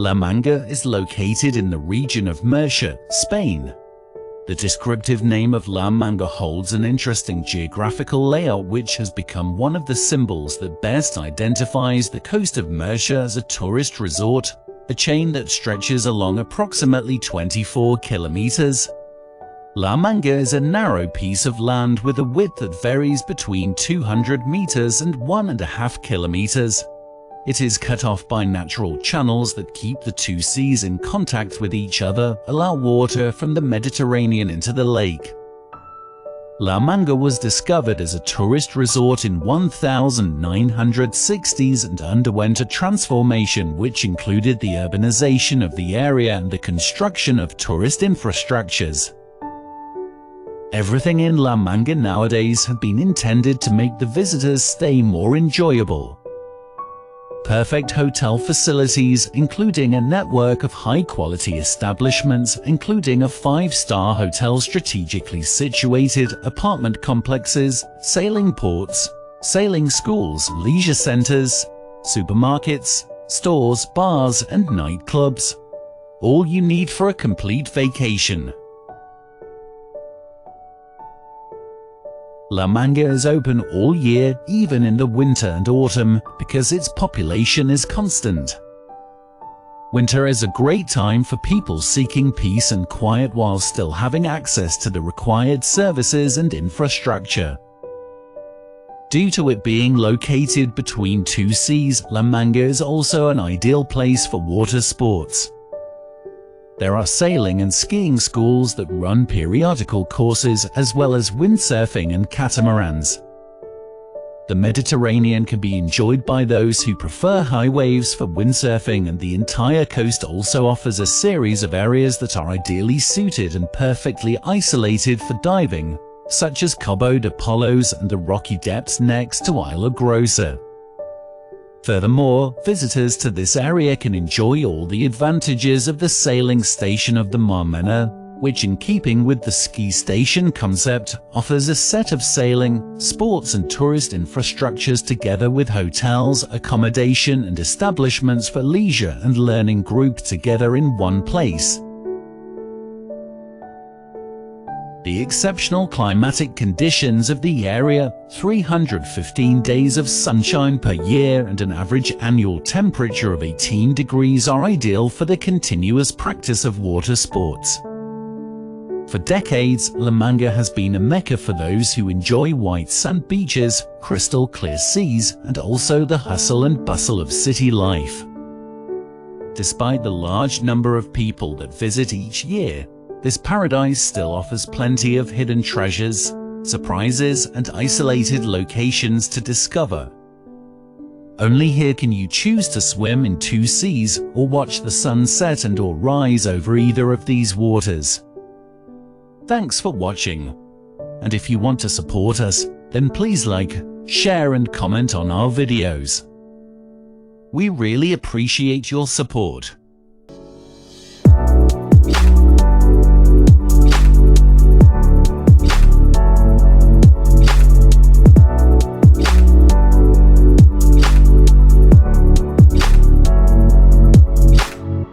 La Manga is located in the region of Murcia, Spain. The descriptive name of La Manga holds an interesting geographical layout which has become one of the symbols that best identifies the coast of Murcia as a tourist resort, a chain that stretches along approximately 24 kilometers. La Manga is a narrow piece of land with a width that varies between 200 meters and 1.5 kilometers. It is cut off by natural channels that keep the two seas in contact with each other, allow water from the Mediterranean into the lake. La Manga was discovered as a tourist resort in 1960s and underwent a transformation which included the urbanization of the area and the construction of tourist infrastructures. Everything in La Manga nowadays have been intended to make the visitor's stay more enjoyable. Perfect hotel facilities, including a network of high-quality establishments, including a 5-star hotel, strategically situated apartment complexes, sailing ports, sailing schools, leisure centers, supermarkets, stores, bars, and nightclubs. All you need for a complete vacation. La Manga is open all year, even in the winter and autumn, because its population is constant. Winter is a great time for people seeking peace and quiet while still having access to the required services and infrastructure. Due to it being located between two seas, La Manga is also an ideal place for water sports. There are sailing and skiing schools that run periodical courses, as well as windsurfing and catamarans. The Mediterranean can be enjoyed by those who prefer high waves for windsurfing, and the entire coast also offers a series of areas that are ideally suited and perfectly isolated for diving, such as Cabo de Palos and the rocky depths next to Isla Grossa. Furthermore, visitors to this area can enjoy all the advantages of the sailing station of the Mar Menor, which, in keeping with the ski station concept, offers a set of sailing, sports and tourist infrastructures together with hotels, accommodation and establishments for leisure and learning grouped together in one place. The exceptional climatic conditions of the area, 315 days of sunshine per year and an average annual temperature of 18 degrees are ideal for the continuous practice of water sports. For decades, La Manga has been a mecca for those who enjoy white sand beaches, crystal clear seas, and also the hustle and bustle of city life. Despite the large number of people that visit each year, this paradise still offers plenty of hidden treasures, surprises, and isolated locations to discover. Only here can you choose to swim in two seas or watch the sun set and or rise over either of these waters. Thanks for watching. And if you want to support us, then please like, share and comment on our videos. We really appreciate your support.